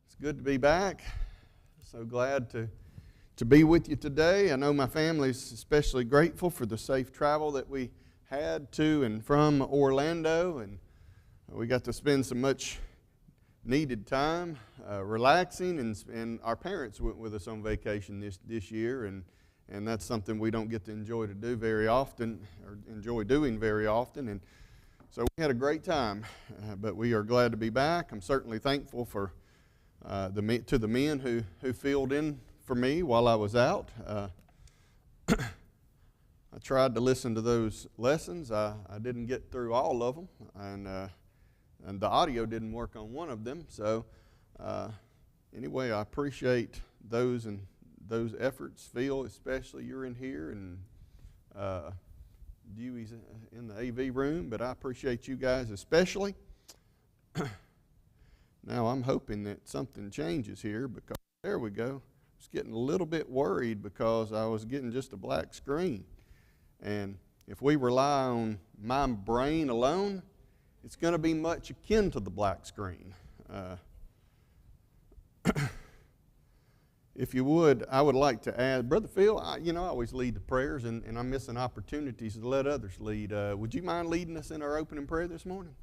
It's good to be back. So glad to be with you today. I know my family's especially grateful for the safe travel that we had to and from Orlando, and we got to spend some much needed time relaxing, and our parents went with us on vacation this year, and that's something we don't get to enjoy to do very often, or enjoy doing very often, and so we had a great time, but we are glad to be back. I'm certainly thankful for to the men who filled in for me while I was out. I tried to listen to those lessons. I didn't get through all of them, and the audio didn't work on one of them. So anyway, I appreciate those and those efforts. Phil, especially, you're in here, and Dewey's in the AV room, but I appreciate you guys especially. Now I'm hoping that something changes here, because there we go. I was getting a little bit worried because I was getting just a black screen. And if we rely on my brain alone, it's going to be much akin to the black screen. If you would, I would like to add, Brother Phil, I always lead the prayers, and I'm missing opportunities to let others lead. Would you mind leading us in our opening prayer this morning?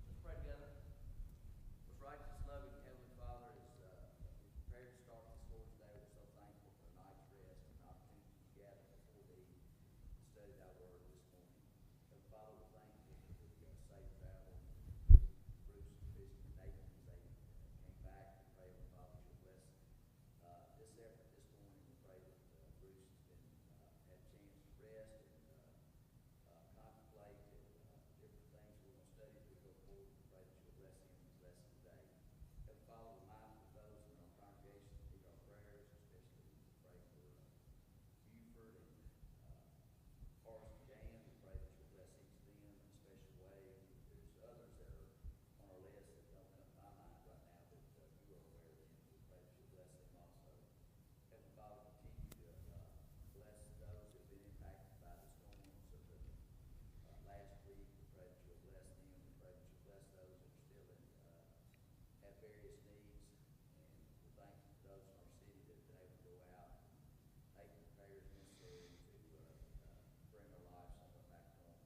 Let's pray together. Most righteous, loving Heavenly Father, as we prepare to start this Lord's Day, we're so thankful for a night's rest and an opportunity to gather before Thee to study Thy Word this morning. Heavenly Father, we're thankful for the safe travel. Bruce, Christy, and Nathan, as they came back, we pray, Heavenly Father, that you'll bless this effort this morning. We pray that Bruce has been had a chance to rest and contemplate different things we're going to study as we go forward. We pray that you'll bless him in his lesson today. Heavenly Father, we're mindful of those in our congregation that need our prayers, especially we pray for Buford and Forrest and Jan. We pray that you'll bless each of them in a special way. There's others that are on our list that don't come to my mind right now, but you are aware of them. We pray that you'll bless them also. Heavenly Father, continue to bless those who have been impacted by the storms of the last week. We pray that you'll bless them. We pray that you'll bless those that are still have various needs. And we're thankful for those in our city that have been able to go out and make the repairs necessary to bring our lives somewhat back home.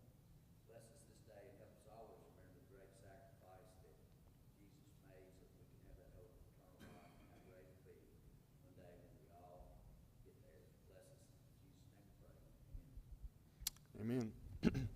Bless us this day and help us always remember the great sacrifice that Jesus made so that we can have that hope of eternal life, and how great it will be one day when we all get there. Bless us. In Jesus' name we pray. Amen. Amen.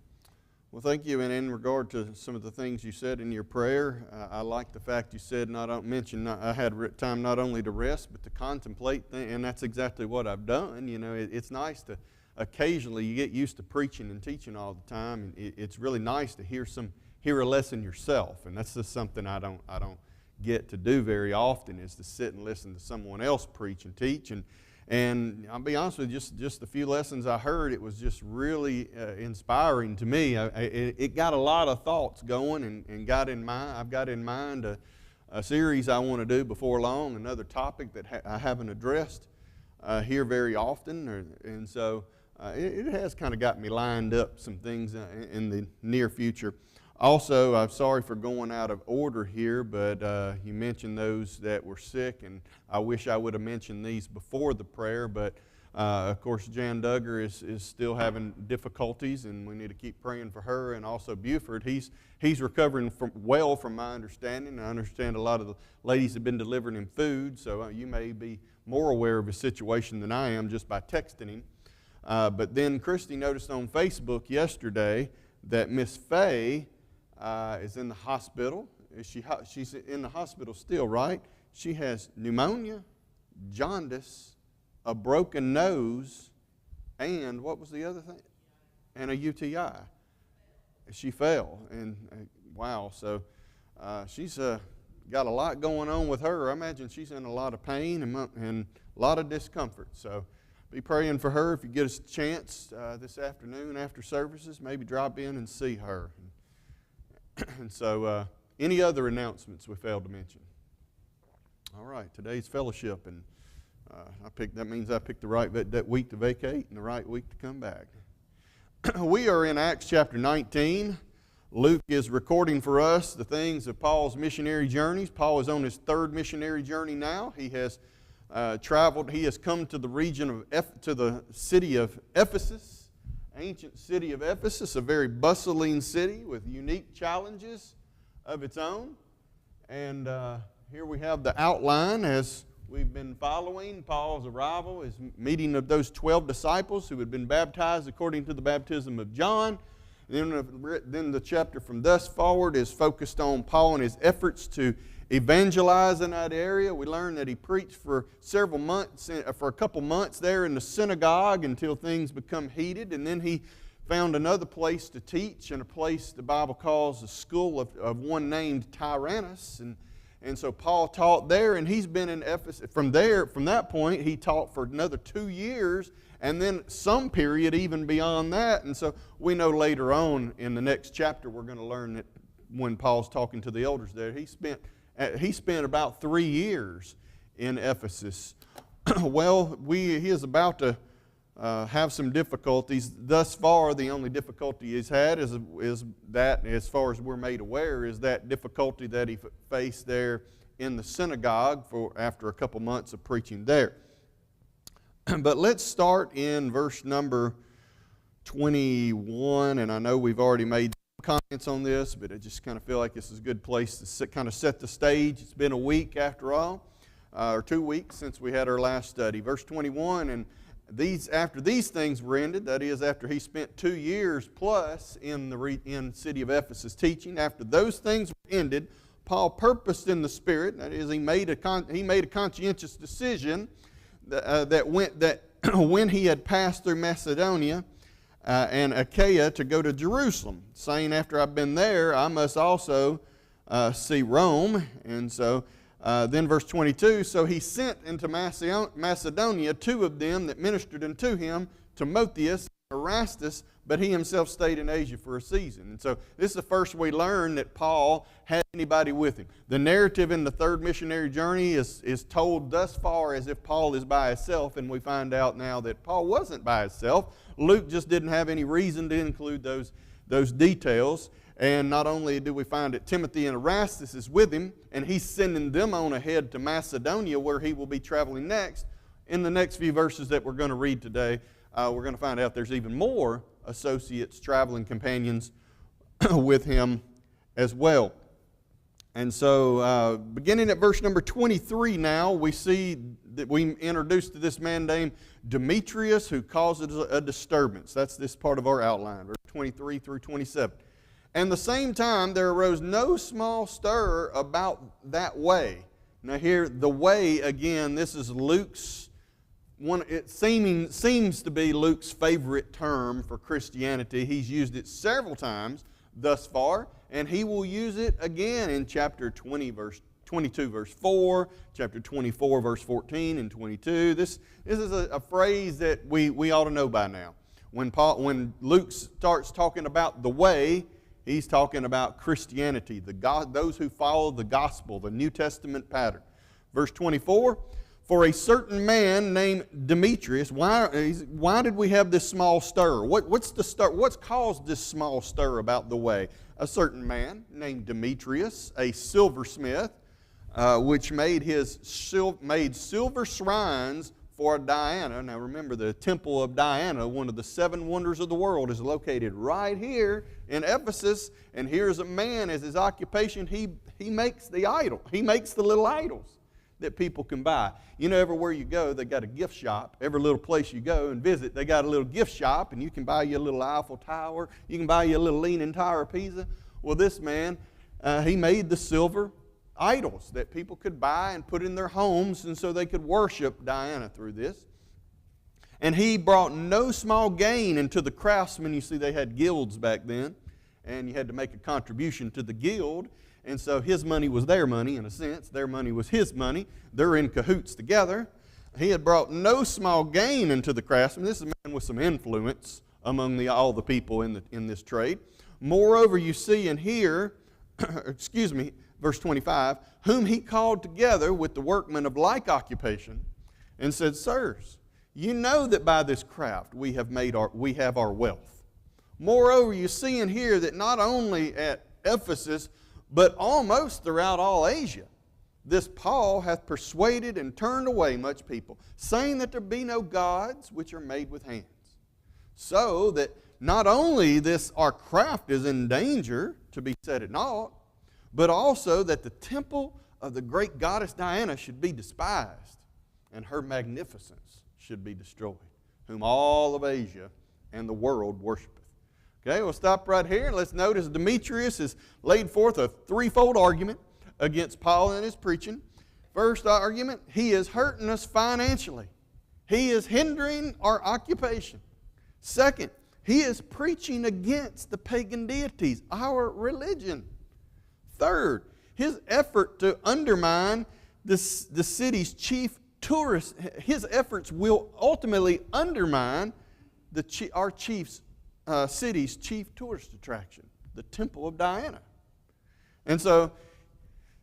Well, thank you. And in regard to some of the things you said in your prayer, I like the fact you said I had time not only to rest but to contemplate, and that's exactly what I've done. It's nice to occasionally, you get used to preaching and teaching all the time, and it's really nice to hear a lesson yourself, and that's just something I don't get to do very often, is to sit and listen to someone else preach and teach. And I'll be honest with you, just the few lessons I heard, it was just really inspiring to me. It got a lot of thoughts going, and I've got in mind a series I want to do before long, another topic that I haven't addressed here very often, and so it has kind of got me lined up some things in the near future. Also, I'm sorry for going out of order here, but you mentioned those that were sick, and I wish I would have mentioned these before the prayer, but of course Jan Duggar is still having difficulties, and we need to keep praying for her, and also Buford. He's recovering well from my understanding. I understand a lot of the ladies have been delivering him food, so you may be more aware of his situation than I am just by texting him. But then Christy noticed on Facebook yesterday that Miss Faye is in the hospital. She's in the hospital still, right? She has pneumonia, jaundice, a broken nose, and what was the other thing? And a UTI. She fell, and wow, so she's got a lot going on with her. I imagine she's in a lot of pain and a lot of discomfort. So be praying for her. If you get a chance this afternoon after services, maybe drop in and see her. And so, any other announcements we failed to mention? All right, today's fellowship, and that means I picked the right that week to vacate and the right week to come back. We are in Acts chapter 19. Luke is recording for us the things of Paul's missionary journeys. Paul is on his third missionary journey now. He has traveled. He has come to the region of to the city of Ephesus, ancient city of Ephesus, a very bustling city with unique challenges of its own. And here we have the outline as we've been following Paul's arrival, his meeting of those 12 disciples who had been baptized according to the baptism of John. Then the chapter from thus forward is focused on Paul and his efforts to evangelize in that area. We learned that he preached for several months, for a couple months there in the synagogue until things become heated. And then he found another place to teach, and a place the Bible calls the school of one named Tyrannus. And so Paul taught there, and he's been in Ephesus. From that point, he taught for another 2 years, and then some period even beyond that. And so we know later on in the next chapter we're going to learn that when Paul's talking to the elders there, he spent about 3 years in Ephesus. Well, he is about to have some difficulties. Thus far, the only difficulty he's had is that, as far as we're made aware, is that difficulty that he faced there in the synagogue after a couple months of preaching there. But let's start in verse number 21, and I know we've already made comments on this, but I just kind of feel like this is a good place to kind of set the stage. It's been a week after all, or 2 weeks since we had our last study. Verse 21, and after these things were ended, that is, after he spent 2 years plus in the city of Ephesus teaching, after those things were ended, Paul purposed in the Spirit, that is, he made a conscientious decision that when he had passed through Macedonia and Achaia to go to Jerusalem, saying, after I've been there, I must also see Rome. And so then verse 22, so he sent into Macedonia 2 of them that ministered unto him, Timotheus and Erastus, but he himself stayed in Asia for a season. And so this is the first we learn that Paul had anybody with him. The narrative in the third missionary journey is told thus far as if Paul is by himself, and we find out now that Paul wasn't by himself. Luke just didn't have any reason to include those details. And not only do we find that Timothy and Erastus is with him, and he's sending them on ahead to Macedonia where he will be traveling next. In the next few verses that we're going to read today, we're going to find out there's even more associates, traveling companions with him as well. And so beginning at verse number 23 now, we see that we introduced to this man named Demetrius who causes a disturbance. That's this part of our outline, verse 23 through 27. And the same time there arose no small stir about that way. Now here, the way, again, this is Luke's one. It seems to be Luke's favorite term for Christianity. He's used it several times thus far, and he will use it again in chapter 20, verse 22, verse 4, chapter 24, verse 14 and 22. This is a phrase that we ought to know by now. When Luke starts talking about the way, he's talking about Christianity, those who follow the gospel, the New Testament pattern. Verse 24, for a certain man named Demetrius, why did we have this small stir? What's caused this small stir about the way? A certain man named Demetrius, a silversmith, which made silver shrines for Diana. Now remember, the temple of Diana, one of the 7 wonders of the world, is located right here in Ephesus. And here's a man, as his occupation, he makes the idol. He makes the little idols that people can buy. You know, everywhere you go, they got a gift shop. Every little place you go and visit, they got a little gift shop, and you can buy you a little Eiffel Tower. You can buy you a little Leaning Tower of Pisa. Well, this man, he made the silver idols that people could buy and put in their homes, and so they could worship Diana through this. And he brought no small gain into the craftsmen. You see, they had guilds back then, and you had to make a contribution to the guild. And so his money was their money, in a sense. Their money was his money. They're in cahoots together. He had brought no small gain into the craftsmen. This is a man with some influence among all the people in this trade. Moreover, you see and hear, verse 25, whom he called together with the workmen of like occupation, and said, sirs, you know that by this craft we have our wealth. Moreover, you see in here that not only at Ephesus, but almost throughout all Asia, this Paul hath persuaded and turned away much people, saying that there be no gods which are made with hands. So that not only this our craft is in danger to be set at naught, but also that the temple of the great goddess Diana should be despised, and her magnificence should be destroyed, whom all of Asia and the world worshipeth. Okay, we'll stop right here, and let's notice Demetrius has laid forth a threefold argument against Paul and his preaching. First argument, he is hurting us financially. He is hindering our occupation. Second, he is preaching against the pagan deities, our religion. Third, his effort to undermine the city's chief tourist, his efforts will ultimately undermine our city's chief tourist attraction, the Temple of Diana. And so,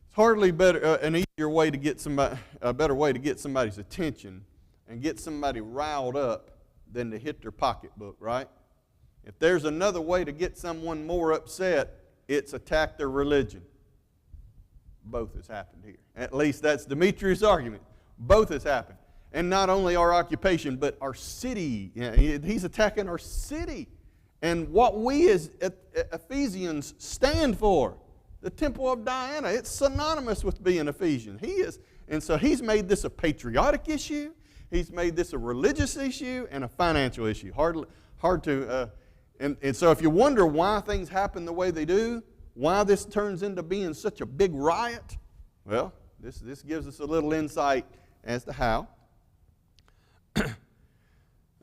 it's hardly an easier way to get somebody, a better way to get somebody's attention and get somebody riled up than to hit their pocketbook, right? If there's another way to get someone more upset, it's attack their religion. Both has happened here. At least that's Demetrius' argument. Both has happened. And not only our occupation, but our city. He's attacking our city. And what we as Ephesians stand for. The Temple of Diana. It's synonymous with being Ephesian. And so he's made this a patriotic issue. He's made this a religious issue and a financial issue. Hard to... And so if you wonder why things happen the way they do, why this turns into being such a big riot, well, this gives us a little insight as to how.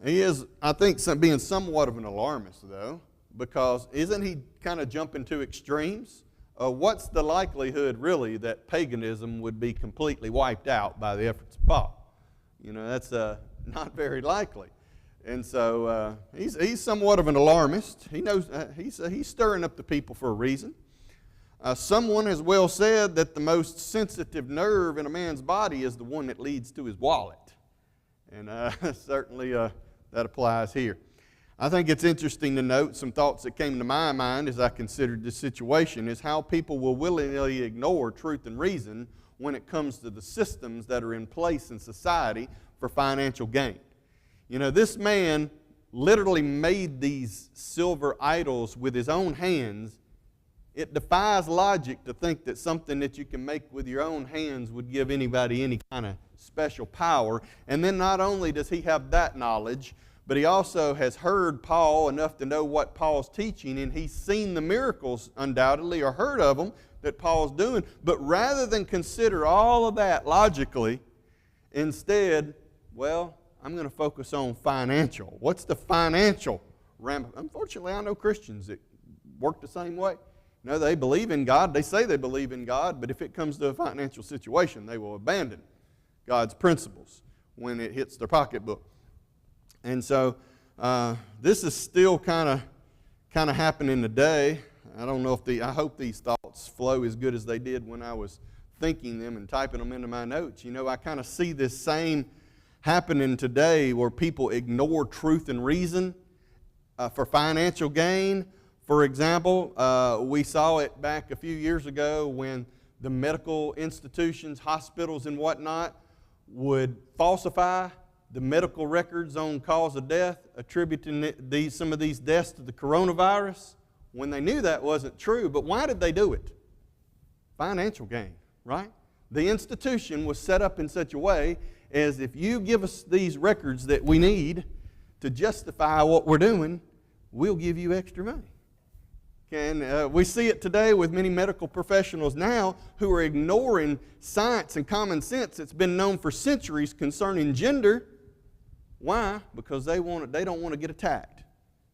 He is, I think, being somewhat of an alarmist, though, because isn't he kind of jumping to extremes? What's the likelihood, really, that paganism would be completely wiped out by the efforts of Paul? You know, that's not very likely. And so he's somewhat of an alarmist. He knows he's stirring up the people for a reason. Someone has well said that the most sensitive nerve in a man's body is the one that leads to his wallet. And certainly that applies here. I think it's interesting to note some thoughts that came to my mind as I considered this situation is how people will willingly ignore truth and reason when it comes to the systems that are in place in society for financial gain. You know, this man literally made these silver idols with his own hands. It defies logic to think that something that you can make with your own hands would give anybody any kind of special power. And then not only does he have that knowledge, but he also has heard Paul enough to know what Paul's teaching, and he's seen the miracles undoubtedly or heard of them that Paul's doing. But rather than consider all of that logically, instead, well, I'm going to focus on financial. What's the financial ramification? Unfortunately, I know Christians that work the same way. No, they believe in God. They say they believe in God, but if it comes to a financial situation, they will abandon God's principles when it hits their pocketbook. And so this is still kind of happening today. I don't know if I hope these thoughts flow as good as they did when I was thinking them and typing them into my notes. You know, I kind of see this same happening today where people ignore truth and reason for financial gain. For example, we saw it back a few years ago when the medical institutions, hospitals and whatnot would falsify the medical records on cause of death, attributing some of these deaths to the coronavirus when they knew that wasn't true. But why did they do it? Financial gain, right? The institution was set up in such a way as if you give us these records that we need to justify what we're doing, we'll give you extra money. And we see it today with many medical professionals now who are ignoring science and common sense that's been known for centuries concerning gender. Why? Because they don't want to get attacked.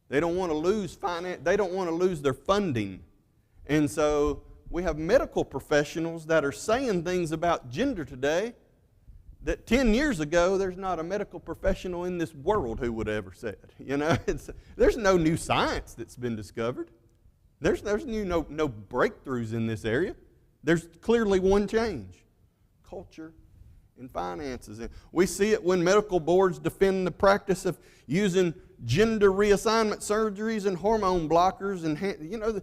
They don't want to lose they don't want to lose their funding. And so we have medical professionals that are saying things about gender today that 10 years ago there's not a medical professional in this world who would have ever said. You know, there's no new science that's been discovered. There's no breakthroughs in this area. There's clearly one change: culture and finances. And we see it when medical boards defend the practice of using gender reassignment surgeries and hormone blockers. And,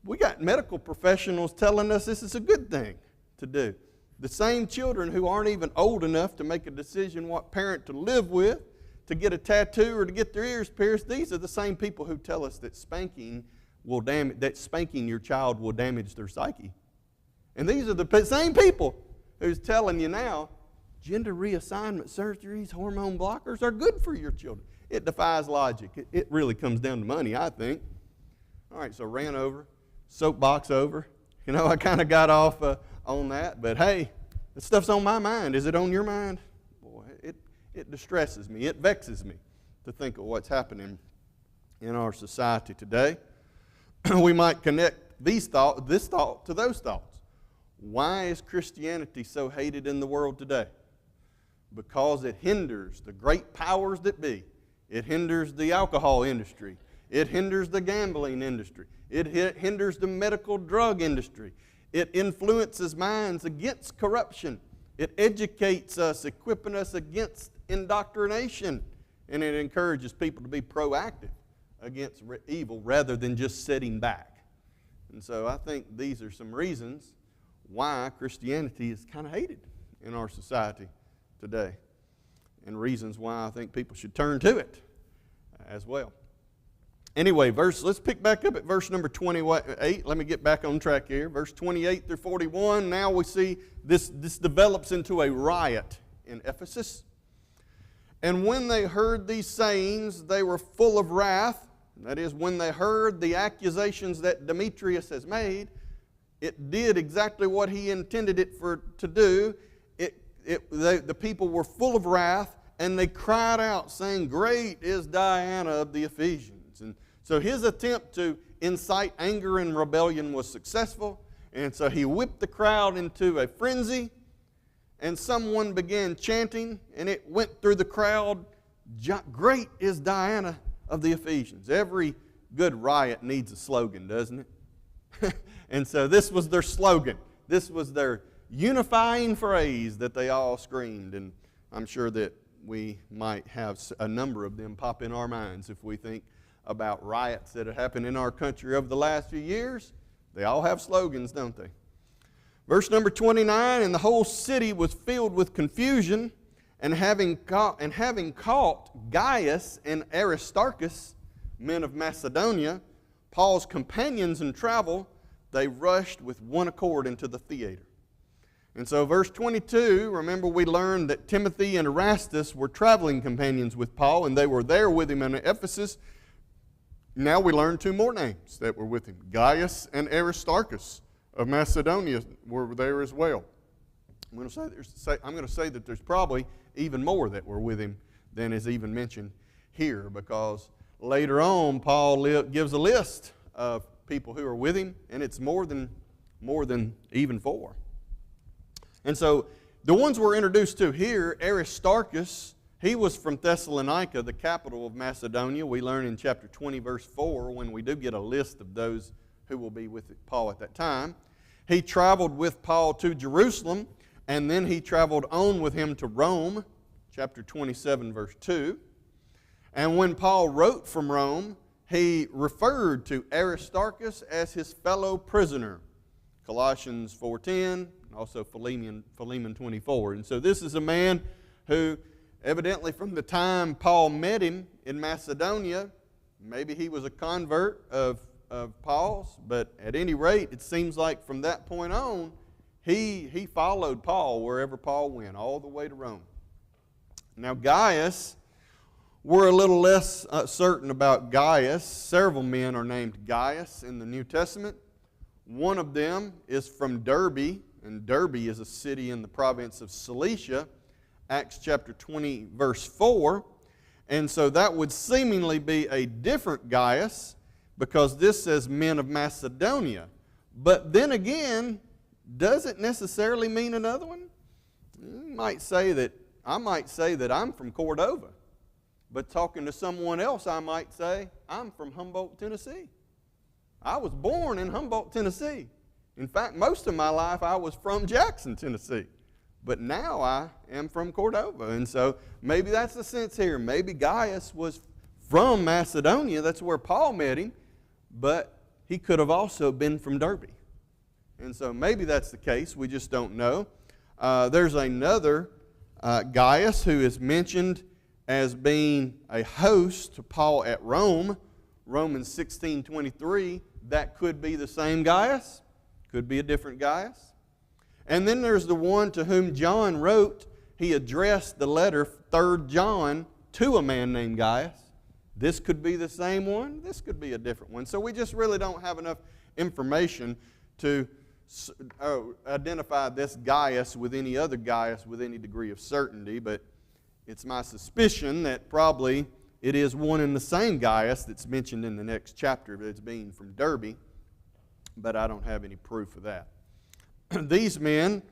we got medical professionals telling us this is a good thing to do. The same children who aren't even old enough to make a decision what parent to live with, to get a tattoo or to get their ears pierced, these are the same people who tell us that spanking your child will damage their psyche. And these are the same people who's telling you now, gender reassignment surgeries, hormone blockers are good for your children. It defies logic. It really comes down to money, I think. All right, so ran over, soapbox over. I kind of got off on that, but hey, this stuff's on my mind. Is it on your mind? Boy, it distresses me. It vexes me to think of what's happening in our society today. We might connect this thought to those thoughts. Why is Christianity so hated in the world today? Because it hinders the great powers that be. It hinders the alcohol industry. It hinders the gambling industry. It hinders the medical drug industry. It influences minds against corruption. It educates us, equipping us against indoctrination. And it encourages people to be proactive against evil rather than just sitting back. And so I think these are some reasons why Christianity is kind of hated in our society today, and reasons why I think people should turn to it as well. Anyway, let's pick back up at verse number 28. Let me get back on track here. Verse 28 through 41. Now we see this develops into a riot in Ephesus. And when they heard these sayings, they were full of wrath. That is, when they heard the accusations that Demetrius has made, it did exactly what he intended it to do. The people were full of wrath, and they cried out, saying, "Great is Diana of the Ephesians." And so his attempt to incite anger and rebellion was successful, and so he whipped the crowd into a frenzy, and someone began chanting, and it went through the crowd, "Great is Diana of the Ephesians." Every good riot needs a slogan, doesn't it? And so this was their slogan. This was their unifying phrase that they all screamed, and I'm sure that we might have a number of them pop in our minds if we think about riots that have happened in our country over the last few years. They all have slogans, don't they? Verse number 29, and the whole city was filled with confusion, and having caught Gaius and Aristarchus, men of Macedonia, Paul's companions in travel, they rushed with one accord into the theater. And so verse 22, remember we learned that Timothy and Erastus were traveling companions with Paul, and they were there with him in Ephesus. Now we learn two more names that were with him. Gaius and Aristarchus of Macedonia were there as well. I'm going to say that there's probably even more that were with him than is even mentioned here, because later on Paul gives a list of people who are with him, and it's more than even four. And so the ones we're introduced to here, Aristarchus, he was from Thessalonica, the capital of Macedonia. We learn in chapter 20, verse 4, when we do get a list of those who will be with Paul at that time. He traveled with Paul to Jerusalem, and then he traveled on with him to Rome, chapter 27, verse 2. And when Paul wrote from Rome, he referred to Aristarchus as his fellow prisoner, Colossians 4:10, also Philemon 24. And so this is a man who, evidently from the time Paul met him in Macedonia, maybe he was a convert of Paul's, but at any rate, it seems like from that point on, he followed Paul wherever Paul went, all the way to Rome. Now Gaius, we're a little less certain about Gaius. Several men are named Gaius in the New Testament. One of them is from Derbe, and Derbe is a city in the province of Cilicia, Acts chapter 20, verse 4. And so that would seemingly be a different Gaius, because this says men of Macedonia. But then again, does it necessarily mean another one? I might say that I'm from Cordova. But talking to someone else, I might say, I'm from Humboldt, Tennessee. I was born in Humboldt, Tennessee. In fact, most of my life I was from Jackson, Tennessee. But now I am from Cordova. And so maybe that's the sense here. Maybe Gaius was from Macedonia. That's where Paul met him. But he could have also been from Derbe. And so maybe that's the case. We just don't know. There's another Gaius who is mentioned as being a host to Paul at Rome. Romans 16:23. That could be the same Gaius. Could be a different Gaius. And then there's the one to whom John wrote. He addressed the letter 3 John to a man named Gaius. This could be the same one. This could be a different one. So we just really don't have enough information to identify this Gaius with any other Gaius with any degree of certainty. But it's my suspicion that probably it is one and the same Gaius that's mentioned in the next chapter as being from Derbe. But I don't have any proof of that. These men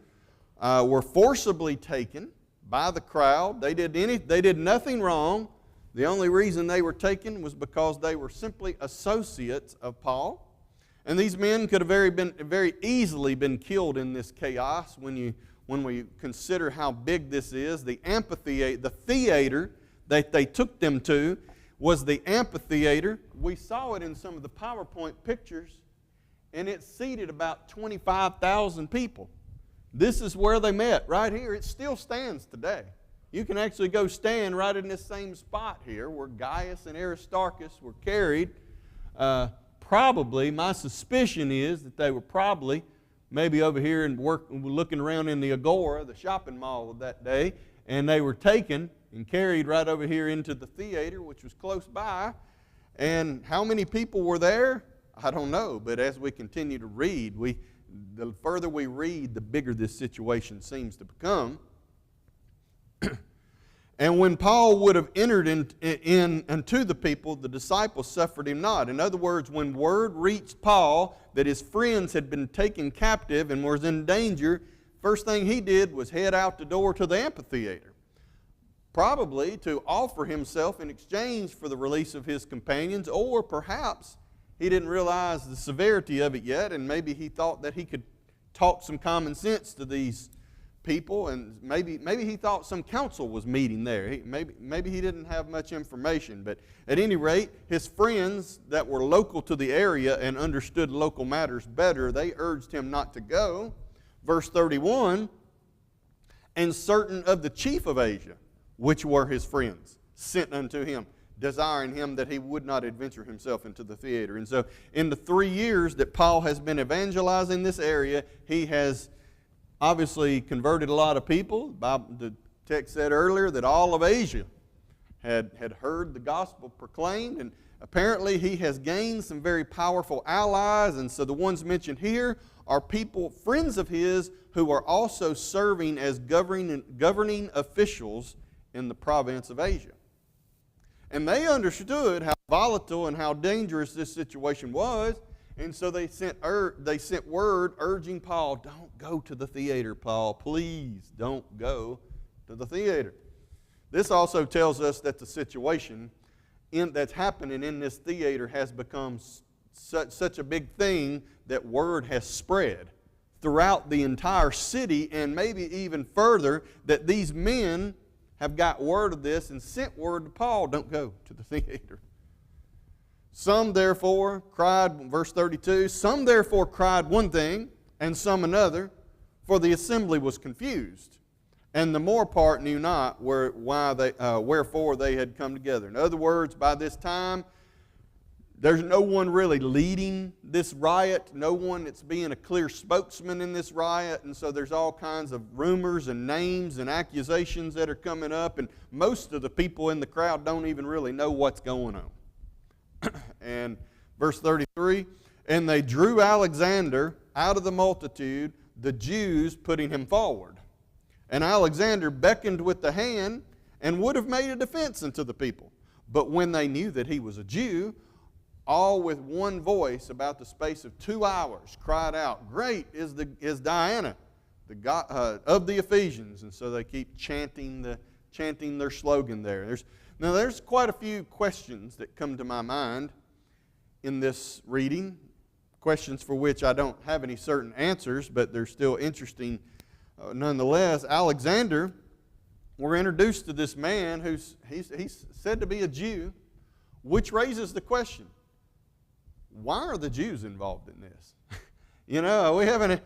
were forcibly taken by the crowd. They did nothing wrong. The only reason they were taken was because they were simply associates of Paul. And these men could have very easily been killed in this chaos when we consider how big this is. The amphitheater, the theater that they took them to was the amphitheater. We saw it in some of the PowerPoint pictures, and it seated about 25,000 people. This is where they met, right here. It still stands today. You can actually go stand right in this same spot here where Gaius and Aristarchus were carried. Probably, my suspicion is that they were probably maybe over here and looking around in the Agora, the shopping mall of that day, and they were taken and carried right over here into the theater, which was close by. And how many people were there? I don't know, but as we continue to read, the further we read, the bigger this situation seems to become. And when Paul would have entered unto the people, the disciples suffered him not. In other words, when word reached Paul that his friends had been taken captive and was in danger, first thing he did was head out the door to the amphitheater, probably to offer himself in exchange for the release of his companions, or perhaps he didn't realize the severity of it yet, and maybe he thought that he could talk some common sense to these people, and maybe he thought some council was meeting there. Maybe he didn't have much information, but at any rate, his friends that were local to the area and understood local matters better, they urged him not to go. Verse 31, and certain of the chief of Asia, which were his friends, sent unto him, desiring him that he would not adventure himself into the theater. And so in the 3 years that Paul has been evangelizing this area, he has obviously converted a lot of people. The text said earlier that all of Asia had heard the gospel proclaimed, and apparently he has gained some very powerful allies. And so the ones mentioned here are people, friends of his, who are also serving as governing officials in the province of Asia. And they understood how volatile and how dangerous this situation was. And so they sent word urging Paul, don't go to the theater, Paul. Please don't go to the theater. This also tells us that the situation that's happening in this theater has become such a big thing that word has spread throughout the entire city, and maybe even further, that these men have got word of this and sent word to Paul, don't go to the theater. Some therefore cried, verse 32, some therefore cried one thing, and some another, for the assembly was confused, and the more part knew not wherefore they had come together. In other words, by this time, there's no one really leading this riot, no one that's being a clear spokesman in this riot, and so there's all kinds of rumors and names and accusations that are coming up, and most of the people in the crowd don't even really know what's going on. And verse 33, and they drew Alexander out of the multitude, the Jews putting him forward. And Alexander beckoned with the hand and would have made a defense unto the people. But when they knew that he was a Jew, all with one voice about the space of 2 hours cried out, great is Diana, the god of the Ephesians. And so they keep chanting their slogan there. There's quite a few questions that come to my mind in this reading, questions for which I don't have any certain answers, but they're still interesting nonetheless. Alexander, we're introduced to this man he's said to be a Jew, which raises the question, why are the Jews involved in this? We haven't.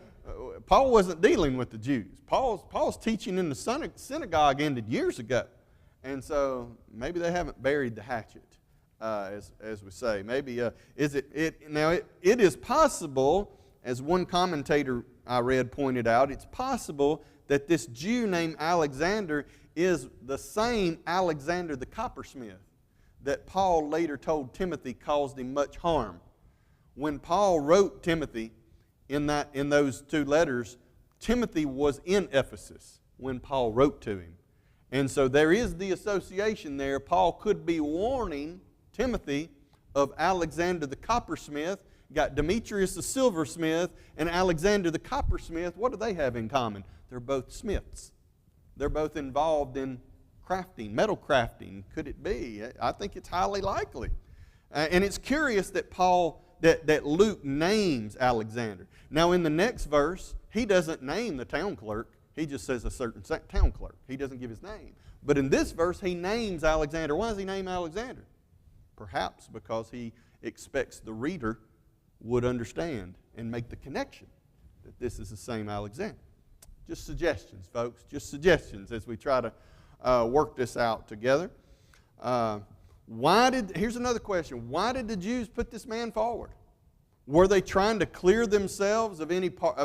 Paul wasn't dealing with the Jews. Paul's teaching in the synagogue ended years ago, and so maybe they haven't buried the hatchet, as we say. Maybe it is possible, as one commentator I read pointed out, it's possible that this Jew named Alexander is the same Alexander the coppersmith that Paul later told Timothy caused him much harm. When Paul wrote Timothy in those 2 letters, Timothy was in Ephesus when Paul wrote to him. And so there is the association there. Paul could be warning Timothy of Alexander the coppersmith. Got Demetrius the silversmith and Alexander the coppersmith. What do they have in common? They're both smiths. They're both involved in crafting, metal crafting. Could it be? I think it's highly likely. And it's curious that that Luke names Alexander. Now in the next verse, he doesn't name the town clerk. He just says a certain town clerk. He doesn't give his name. But in this verse, he names Alexander. Why does he name Alexander? Perhaps because he expects the reader would understand and make the connection that this is the same Alexander. Just suggestions, folks. Just suggestions as we try to work this out together. Here's another question. Why did the Jews put this man forward? Were they trying to clear themselves of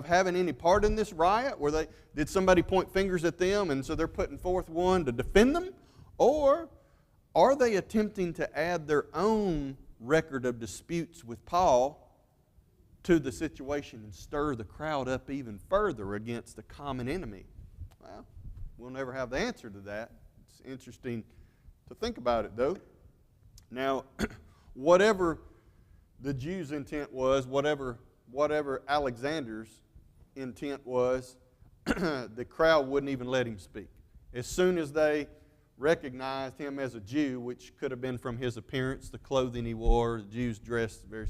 having any part in this riot? Did somebody point fingers at them and so they're putting forth one to defend them? Or are they attempting to add their own record of disputes with Paul to the situation and stir the crowd up even further against a common enemy? Well, we'll never have the answer to that. It's interesting to think about it, though. Now, whatever the Jews' intent was, whatever Alexander's intent was, the crowd wouldn't even let him speak. As soon as they recognized him as a Jew, which could have been from his appearance, the clothing he wore, the Jews dressed a very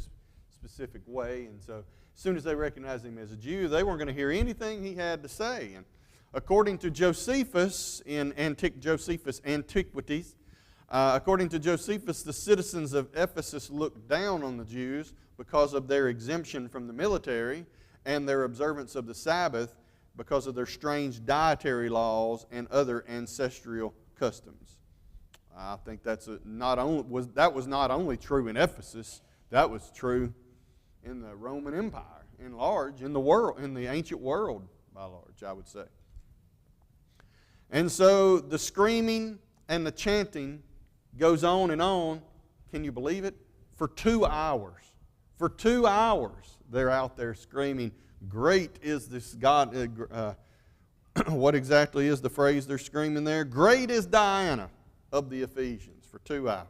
specific way, and so as soon as they recognized him as a Jew, they weren't going to hear anything he had to say. And according to Josephus in Josephus' Antiquities, according to Josephus, the citizens of Ephesus looked down on the Jews because of their exemption from the military and their observance of the Sabbath because of their strange dietary laws and other ancestral customs. I think that was not only true in Ephesus, that was true in the Roman Empire, in large, in the world, in the ancient world, by large, I would say. And so the screaming and the chanting goes on and on. Can you believe it? For 2 hours. For 2 hours, they're out there screaming, "Great is this God." What exactly is the phrase they're screaming there? "Great is Diana of the Ephesians," for 2 hours.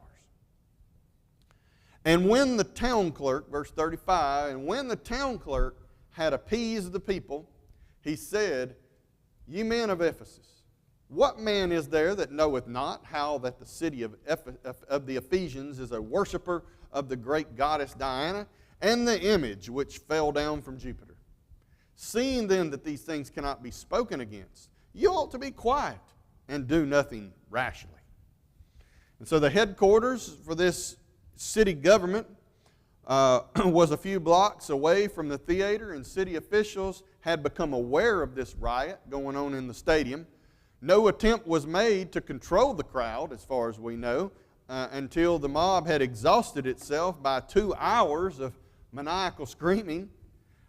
And when the town clerk, verse 35, and when the town clerk had appeased the people, he said, "Ye men of Ephesus, what man is there that knoweth not how that the city of the Ephesians is a worshiper of the great goddess Diana and the image which fell down from Jupiter? Seeing then that these things cannot be spoken against, you ought to be quiet and do nothing rashly." And so the headquarters for this city government was a few blocks away from the theater, and city officials had become aware of this riot going on in the stadium. No attempt was made to control the crowd, as far as we know, until the mob had exhausted itself by 2 hours of maniacal screaming.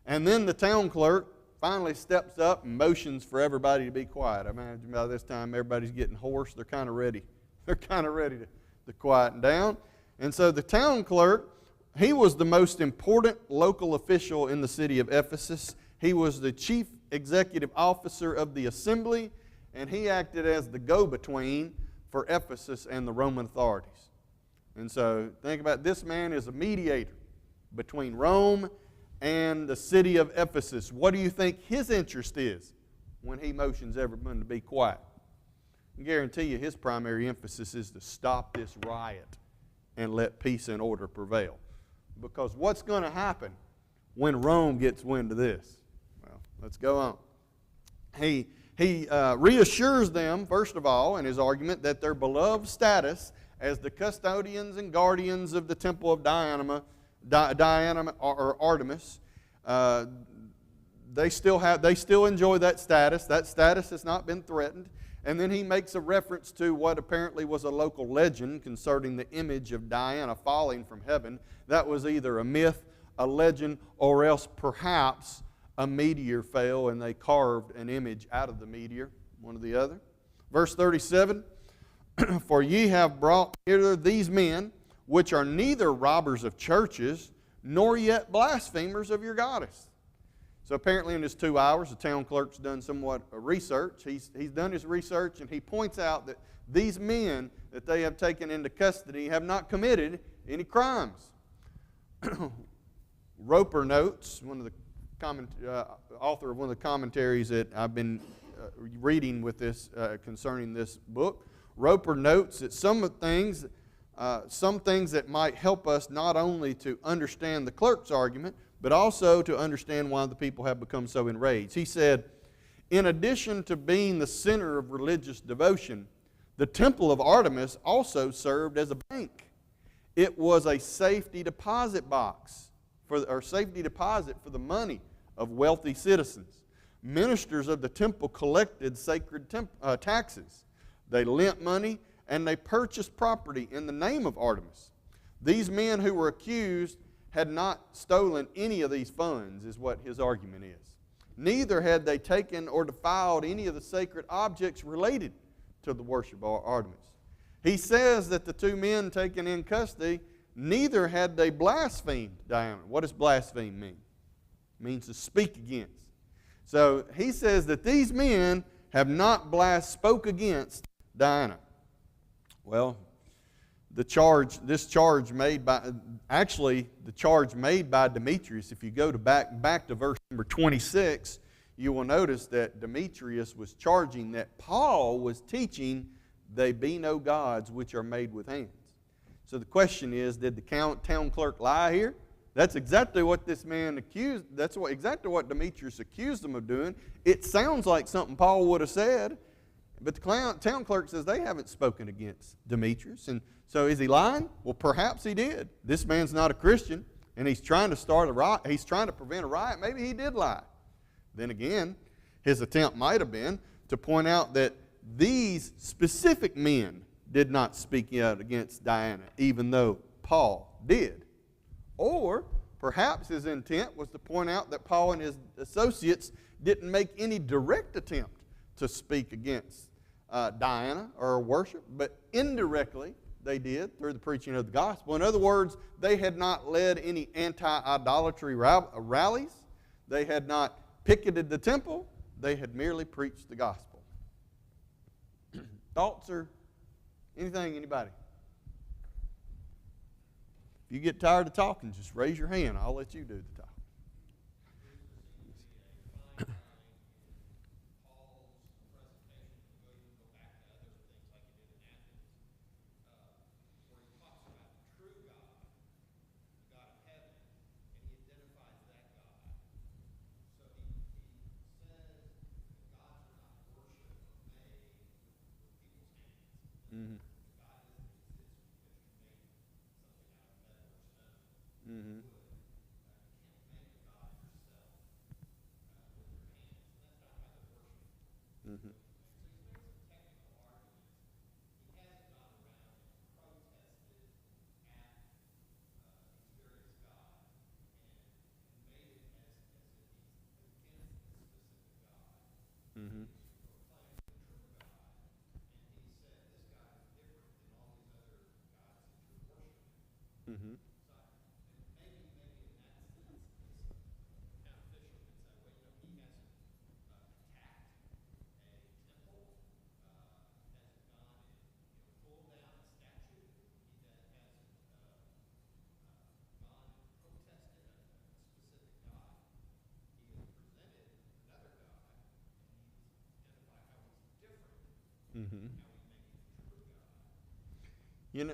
And then the town clerk finally steps up and motions for everybody to be quiet. I imagine by this time everybody's getting hoarse. They're kind of ready. They're kind of ready to quieten down. And so the town clerk, he was the most important local official in the city of Ephesus. He was the chief executive officer of the assembly, and he acted as the go-between for Ephesus and the Roman authorities. And so think about it. This man is a mediator between Rome and the city of Ephesus. What do you think his interest is when he motions everyone to be quiet? I guarantee you his primary emphasis is to stop this riot and let peace and order prevail. Because what's going to happen when Rome gets wind of this? Well, let's go on. He reassures them, first of all, in his argument, that their beloved status as the custodians and guardians of the temple of Diana or Artemis. They still enjoy that status. That status has not been threatened. And then he makes a reference to what apparently was a local legend concerning the image of Diana falling from heaven. That was either a myth, a legend, or else perhaps a meteor fell and they carved an image out of the meteor, one or the other. Verse 37, for ye have brought hither these men, which are neither robbers of churches, nor yet blasphemers of your goddess. So apparently in his 2 hours, the town clerk's done somewhat of research. He's done his research, and he points out that these men that they have taken into custody have not committed any crimes. Roper notes, one of the author of one of the commentaries that I've been reading with this concerning this book. Roper notes that some things that might help us not only to understand the clerk's argument, but also to understand why the people have become so enraged. He said, in addition to being the center of religious devotion, the temple of Artemis also served as a bank. It was a safety deposit box, safety deposit for the money of wealthy citizens. Ministers of the temple collected sacred taxes. They lent money and they purchased property in the name of Artemis. These men who were accused had not stolen any of these funds, is what his argument is. Neither had they taken or defiled any of the sacred objects related to the worship of Artemis. He says that the two men taken in custody, neither had they blasphemed Diana. What does blaspheme mean? It means to speak against. So he says that these men have not spoke against Diana. Well, the charge made by Demetrius, if you go to back to verse number 26, you will notice that Demetrius was charging that Paul was teaching they be no gods which are made with hands. So the question is, did the town clerk lie here? That's exactly what this man accused, exactly what Demetrius accused him of doing. It sounds like something Paul would have said, but the town clerk says they haven't spoken against Demetrius. And so is he lying? Well, perhaps he did. This man's not a Christian, and he's trying to start a riot. He's trying to prevent a riot. Maybe he did lie. Then again, his attempt might have been to point out that these specific men did not speak out against Diana, even though Paul did. Or perhaps his intent was to point out that Paul and his associates didn't make any direct attempt to speak against Diana or worship, but indirectly they did through the preaching of the gospel. In other words, they had not led any anti-idolatry rallies. They had not picketed the temple. They had merely preached the gospel. Thoughts or anything, anybody? If you get tired of talking, just raise your hand. I'll let you do the talking. Mm-hmm. Mm-hmm. Mm-hmm. Mm-hmm. Mm-hmm. Mm-hmm. You know,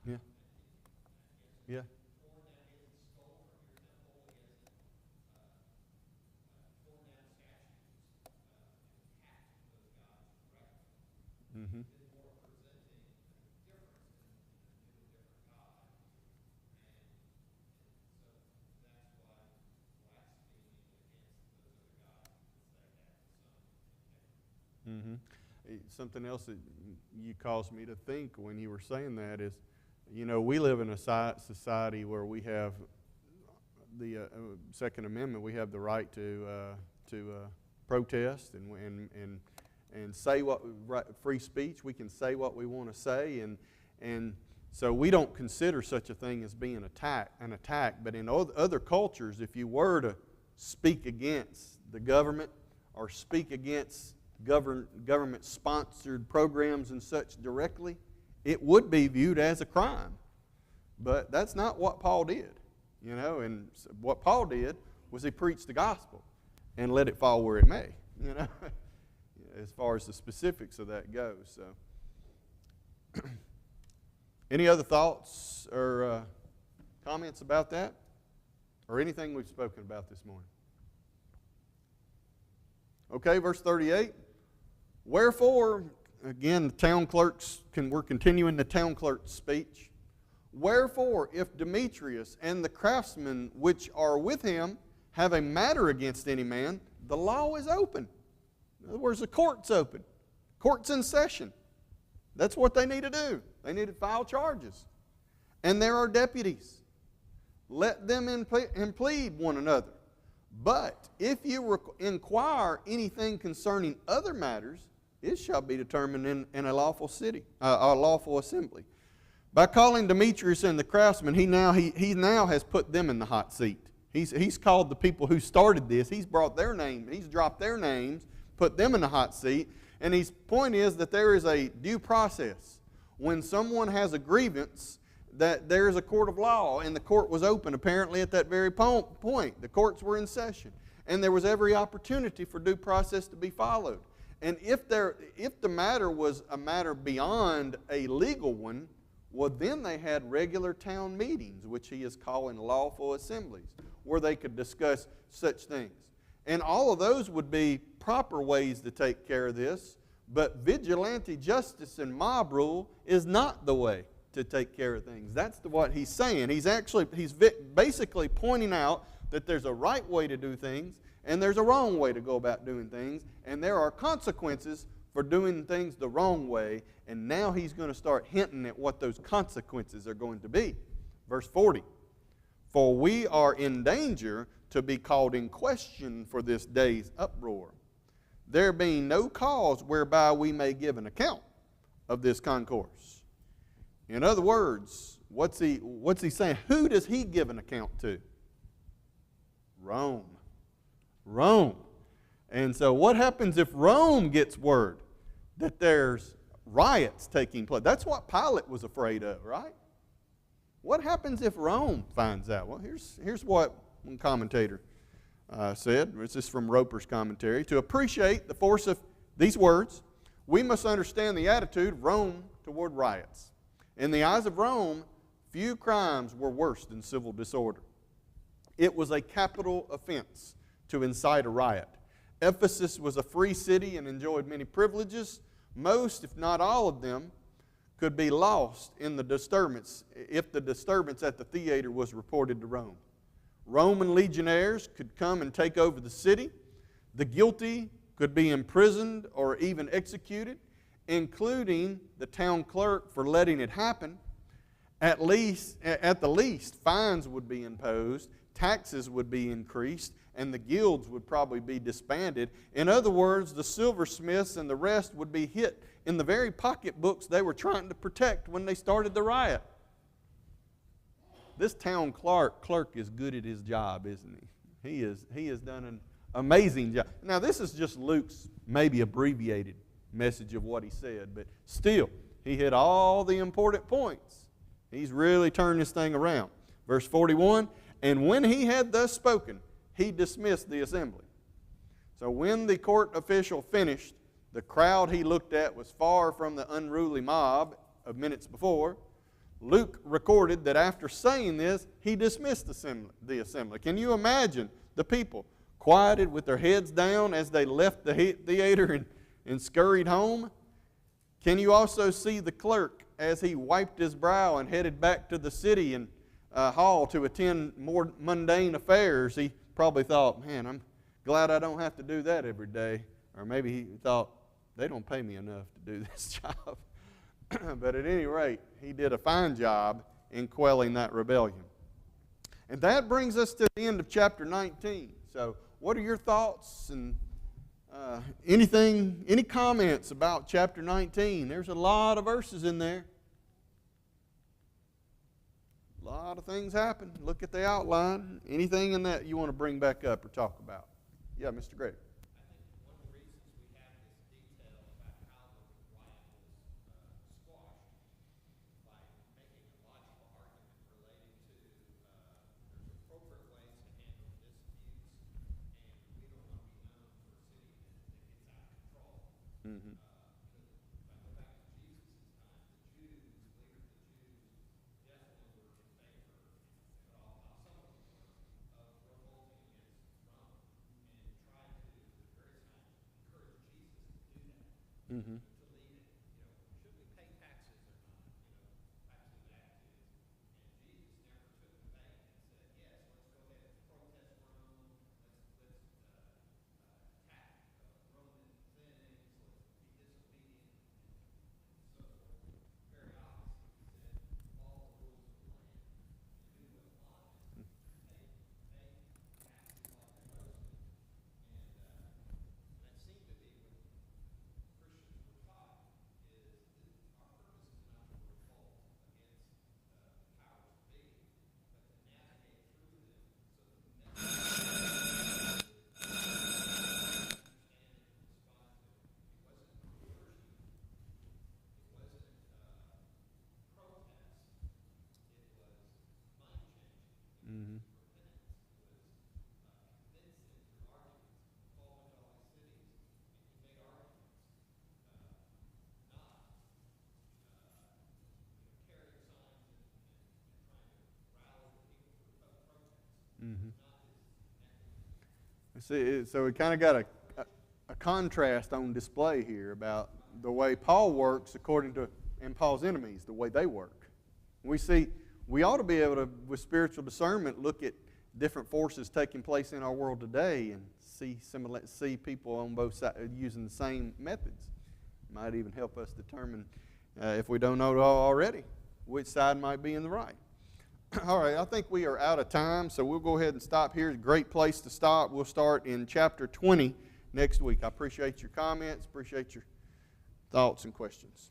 yeah, yeah. Mm-hmm. Mm-hmm. Something else that you caused me to think when you were saying that is, we live in a society where we have the Second Amendment. We have the right to protest and say free speech. We can say what we want to say, and so we don't consider such a thing as being an attack. But in other cultures, if you were to speak against the government or speak against government-sponsored programs and such directly, it would be viewed as a crime. But that's not what Paul did, and what Paul did was he preached the gospel and let it fall where it may, as far as the specifics of that goes. So, any other thoughts or comments about that, or anything we've spoken about this morning? Okay, verse 38. Wherefore, again, the town clerks, we're continuing the town clerk's speech. Wherefore, if Demetrius and the craftsmen which are with him have a matter against any man, the law is open. In other words, the court's open. Court's in session. That's what they need to do. They need to file charges. And there are deputies. Let them implead one another. But if you inquire anything concerning other matters, it shall be determined in a lawful assembly. By calling Demetrius and the craftsmen, he now has put them in the hot seat. He's called the people who started this. He's brought their name. He's dropped their names, put them in the hot seat. And his point is that there is a due process. When someone has a grievance, that there is a court of law, and the court was open apparently at that very point. The courts were in session, and there was every opportunity for due process to be followed. And if the matter was a matter beyond a legal one, well, then they had regular town meetings, which he is calling lawful assemblies, where they could discuss such things. And all of those would be proper ways to take care of this, but vigilante justice and mob rule is not the way to take care of things. That's what he's saying. He's basically pointing out that there's a right way to do things and there's a wrong way to go about doing things, and there are consequences for doing things the wrong way, and now he's going to start hinting at what those consequences are going to be. Verse 40, for we are in danger to be called in question for this day's uproar, there being no cause whereby we may give an account of this concourse. In other words, what's he saying? Who does he give an account to? Rome. Rome. And so what happens if Rome gets word that there's riots taking place? That's what Pilate was afraid of, right? What happens if Rome finds out? Well, here's what one commentator said. This is from Roper's commentary. To appreciate the force of these words, we must understand the attitude of Rome toward riots. In the eyes of Rome, few crimes were worse than civil disorder. It was a capital offense to incite a riot. Ephesus was a free city and enjoyed many privileges. Most, if not all of them, could be lost in the disturbance if the disturbance at the theater was reported to Rome. Roman legionnaires could come and take over the city. The guilty could be imprisoned or even executed, including the town clerk for letting it happen. At the least, fines would be imposed, taxes would be increased, and the guilds would probably be disbanded. In other words, the silversmiths and the rest would be hit in the very pocketbooks they were trying to protect when they started the riot. This town clerk is good at his job, isn't he? He has done an amazing job. Now, this is just Luke's maybe abbreviated message of what he said, but still, he hit all the important points. He's really turned this thing around. Verse 41, and when he had thus spoken, he dismissed the assembly. So when the court official finished, the crowd he looked at was far from the unruly mob of minutes before. Luke recorded that after saying this, he dismissed the assembly. Can you imagine the people quieted with their heads down as they left the theater and scurried home? Can you also see the clerk as he wiped his brow and headed back to the city and hall to attend more mundane affairs? He probably thought, man, I'm glad I don't have to do that every day. Or maybe he thought, they don't pay me enough to do this job. But at any rate, he did a fine job in quelling that rebellion. And that brings us to the end of chapter 19. So what are your thoughts and any comments about chapter 19? There's a lot of verses in there. A lot of things happen. Look at the outline. Anything in that you want to bring back up or talk about? Yeah, Mr. Gregg. Mm-hmm. Mm-hmm. Mm-hmm. Mm-hmm. See, so we kind of got a contrast on display here about the way Paul works according to, and Paul's enemies, the way they work. We ought to be able to, with spiritual discernment, look at different forces taking place in our world today and see people on both sides using the same methods. Might even help us determine, if we don't know it all already, which side might be in the right. All right, I think we are out of time, so we'll go ahead and stop here. It's a great place to stop. We'll start in chapter 20 next week. I appreciate your comments, appreciate your thoughts and questions.